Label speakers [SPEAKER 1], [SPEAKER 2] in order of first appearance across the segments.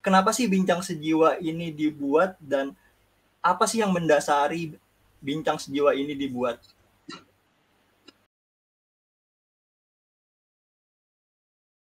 [SPEAKER 1] kenapa sih Bincang Sejiwa ini dibuat dan apa sih yang mendasari Bincang Sejiwa ini dibuat?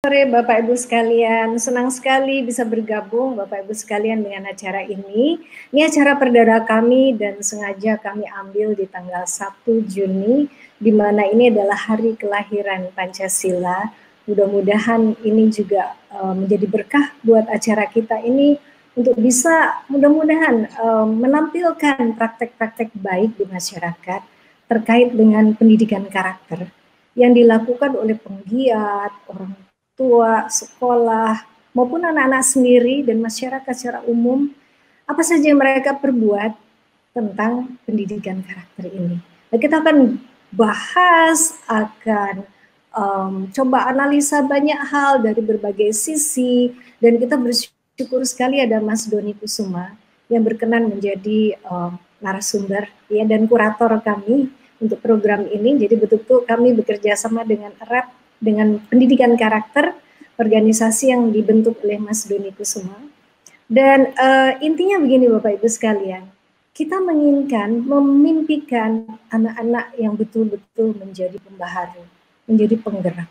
[SPEAKER 2] Sore Bapak Ibu sekalian, senang sekali bisa bergabung Bapak Ibu sekalian dengan acara ini. Ini acara perdana kami dan sengaja kami ambil di tanggal 1 Juni, di mana ini adalah hari kelahiran Pancasila. Mudah-mudahan ini juga menjadi berkah buat acara kita ini untuk bisa mudah-mudahan menampilkan praktek-praktek baik di masyarakat terkait dengan pendidikan karakter yang dilakukan oleh penggiat, orang tua, sekolah, maupun anak-anak sendiri dan masyarakat secara umum, apa saja yang mereka perbuat tentang pendidikan karakter ini. Nah, kita akan bahas, akan coba analisa banyak hal dari berbagai sisi, dan kita bersyukur sekali ada Mas Doni Kusuma yang berkenan menjadi narasumber ya dan kurator kami untuk program ini. Jadi betul-betul kami bekerja sama dengan erat dengan pendidikan karakter, organisasi yang dibentuk oleh Mas Doni Kusuma. Dan intinya begini Bapak Ibu sekalian, kita menginginkan memimpikan anak-anak yang betul-betul menjadi pembaharu, menjadi penggerak.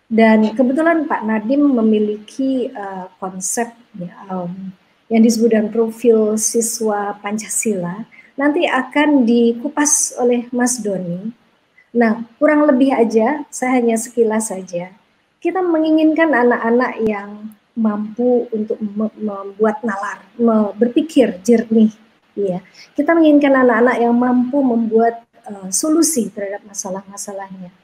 [SPEAKER 2] Dan kebetulan Pak Nadiem memiliki konsep yang disebut dengan profil siswa Pancasila, nanti akan dikupas oleh Mas Doni. Nah, kurang lebih aja, saya hanya sekilas saja. Kita menginginkan anak-anak yang mampu untuk membuat nalar, berpikir jernih. Ya. Kita menginginkan anak-anak yang mampu membuat solusi terhadap masalah-masalahnya.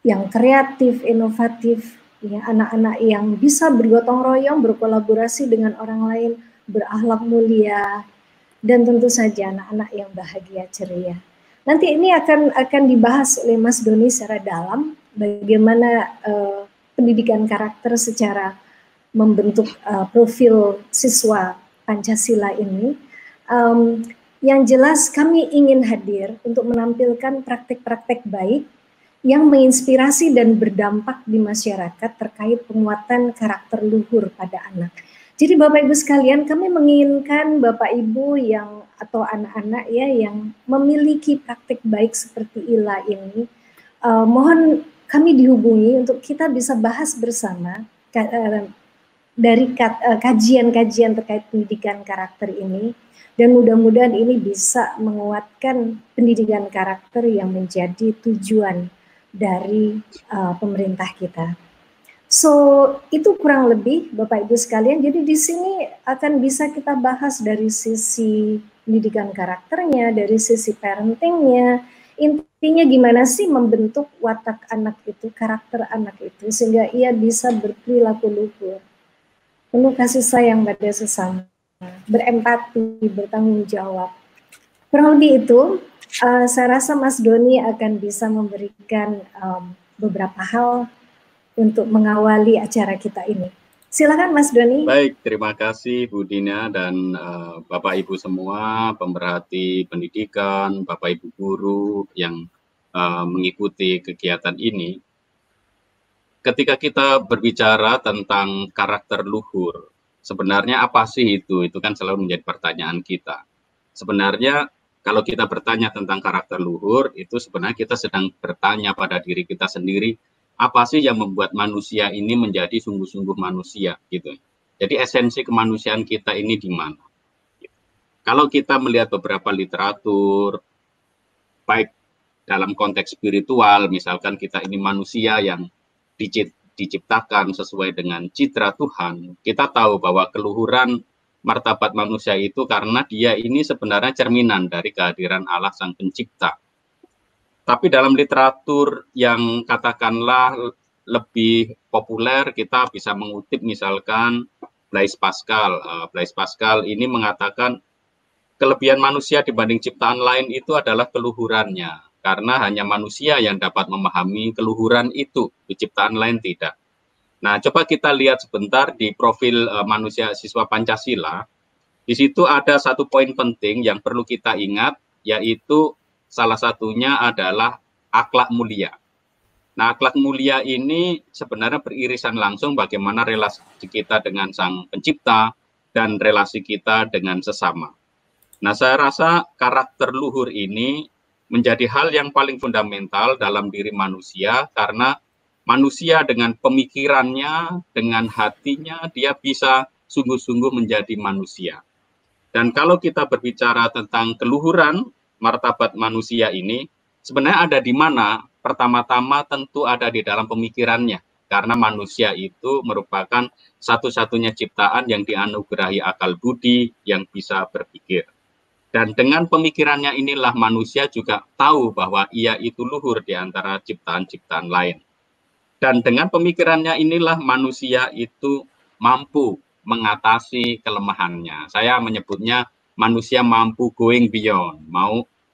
[SPEAKER 2] Yang kreatif, inovatif, ya, anak-anak yang bisa bergotong royong, berkolaborasi dengan orang lain, berakhlak mulia, dan tentu saja anak-anak yang bahagia ceria. Nanti ini akan dibahas oleh Mas Doni secara dalam bagaimana pendidikan karakter secara membentuk profil siswa Pancasila ini. Yang jelas kami ingin hadir untuk menampilkan praktek-praktek baik yang menginspirasi dan berdampak di masyarakat terkait penguatan karakter luhur pada anak. Jadi Bapak Ibu sekalian, kami menginginkan Bapak Ibu yang atau anak-anak ya yang memiliki praktik baik seperti ILA ini, mohon kami dihubungi untuk kita bisa bahas bersama dari kajian-kajian terkait pendidikan karakter ini, dan mudah-mudahan ini bisa menguatkan pendidikan karakter yang menjadi tujuan dari pemerintah kita. So, itu kurang lebih Bapak Ibu sekalian. Jadi di sini akan bisa kita bahas dari sisi pendidikan karakternya, dari sisi parentingnya. Intinya gimana sih membentuk watak anak itu, karakter anak itu, sehingga ia bisa berperilaku luhur, penuh kasih sayang pada sesama, berempati, bertanggung jawab. Kurang lebih itu, saya rasa Mas Doni akan bisa memberikan beberapa hal untuk mengawali acara kita ini. Silakan Mas Doni.
[SPEAKER 3] Baik, terima kasih Bu Dina dan Bapak Ibu semua, pemerhati pendidikan, Bapak Ibu guru yang mengikuti kegiatan ini. Ketika kita berbicara tentang karakter luhur, sebenarnya apa sih itu? Itu kan selalu menjadi pertanyaan kita. Sebenarnya kalau kita bertanya tentang karakter luhur, itu sebenarnya kita sedang bertanya pada diri kita sendiri, apa sih yang membuat manusia ini menjadi sungguh-sungguh manusia gitu. Jadi esensi kemanusiaan kita ini di mana? Kalau kita melihat beberapa literatur, baik dalam konteks spiritual, misalkan kita ini manusia yang diciptakan sesuai dengan citra Tuhan, kita tahu bahwa keluhuran martabat manusia itu karena dia ini sebenarnya cerminan dari kehadiran Allah Sang Pencipta. Tapi dalam literatur yang katakanlah lebih populer, kita bisa mengutip misalkan Blaise Pascal. Blaise Pascal ini mengatakan kelebihan manusia dibanding ciptaan lain itu adalah keluhurannya. Karena hanya manusia yang dapat memahami keluhuran itu, di ciptaan lain tidak. Nah, coba kita lihat sebentar di profil manusia siswa Pancasila. Di situ ada satu poin penting yang perlu kita ingat, yaitu salah satunya adalah akhlak mulia. Nah, akhlak mulia ini sebenarnya beririsan langsung bagaimana relasi kita dengan Sang Pencipta dan relasi kita dengan sesama. Nah, saya rasa karakter luhur ini menjadi hal yang paling fundamental dalam diri manusia karena manusia dengan pemikirannya, dengan hatinya, dia bisa sungguh-sungguh menjadi manusia. Dan kalau kita berbicara tentang keluhuran martabat manusia ini, sebenarnya ada di mana? Pertama-tama tentu ada di dalam pemikirannya, karena manusia itu merupakan satu-satunya ciptaan yang dianugerahi akal budi yang bisa berpikir. Dan dengan pemikirannya inilah manusia juga tahu bahwa ia itu luhur di antara ciptaan-ciptaan lain. Dan dengan pemikirannya inilah manusia itu mampu mengatasi kelemahannya. Saya menyebutnya manusia mampu going beyond,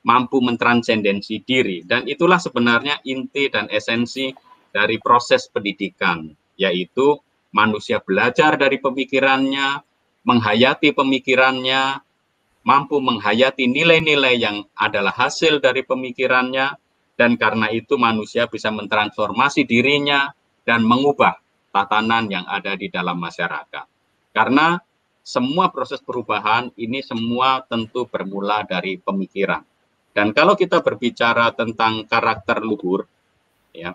[SPEAKER 3] mampu mentransendensi diri. Dan itulah sebenarnya inti dan esensi dari proses pendidikan, yaitu manusia belajar dari pemikirannya, menghayati pemikirannya, mampu menghayati nilai-nilai yang adalah hasil dari pemikirannya, dan karena itu manusia bisa mentransformasi dirinya dan mengubah tatanan yang ada di dalam masyarakat. Karena semua proses perubahan ini semua tentu bermula dari pemikiran. Dan kalau kita berbicara tentang karakter luhur, ya,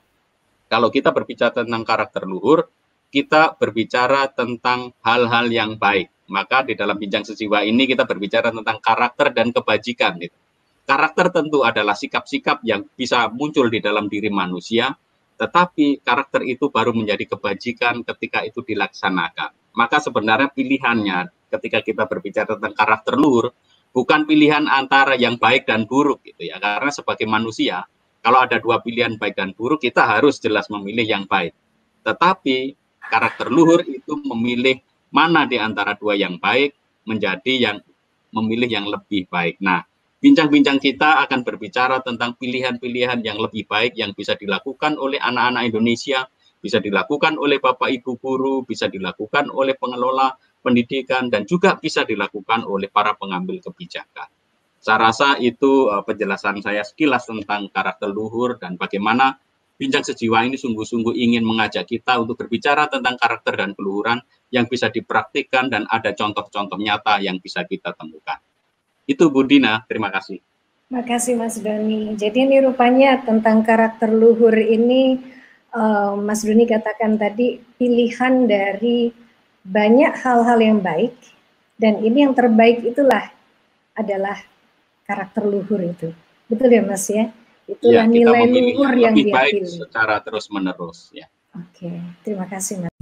[SPEAKER 3] kalau kita berbicara tentang karakter luhur, kita berbicara tentang hal-hal yang baik. Maka di dalam bincang sejiwa ini kita berbicara tentang karakter dan kebajikan. Karakter tentu adalah sikap-sikap yang bisa muncul di dalam diri manusia, tetapi karakter itu baru menjadi kebajikan ketika itu dilaksanakan. Maka sebenarnya pilihannya ketika kita berbicara tentang karakter luhur, bukan pilihan antara yang baik dan buruk gitu ya. Karena sebagai manusia, kalau ada dua pilihan baik dan buruk, kita harus jelas memilih yang baik. Tetapi karakter luhur itu memilih mana di antara dua yang baik menjadi yang memilih yang lebih baik. Nah, bincang-bincang kita akan berbicara tentang pilihan-pilihan yang lebih baik yang bisa dilakukan oleh anak-anak Indonesia, bisa dilakukan oleh Bapak Ibu guru, bisa dilakukan oleh pengelola pendidikan, dan juga bisa dilakukan oleh para pengambil kebijakan. Saya rasa itu penjelasan saya sekilas tentang karakter luhur dan bagaimana bincang sejiwa ini sungguh-sungguh ingin mengajak kita untuk berbicara tentang karakter dan keluhuran yang bisa dipraktikkan dan ada contoh-contoh nyata yang bisa kita temukan. Itu Bu Dina, terima kasih.
[SPEAKER 2] Terima kasih Mas Doni. Jadi ini rupanya tentang karakter luhur ini, Mas Doni katakan tadi pilihan dari banyak hal-hal yang baik, dan ini yang terbaik itulah adalah karakter luhur itu. Betul ya Mas ya? Itulah
[SPEAKER 3] ya,
[SPEAKER 2] nilai luhur yang
[SPEAKER 3] lebih
[SPEAKER 2] dia
[SPEAKER 3] baik
[SPEAKER 2] pilih
[SPEAKER 3] secara terus-menerus. Ya.
[SPEAKER 2] Oke, terima kasih Mas.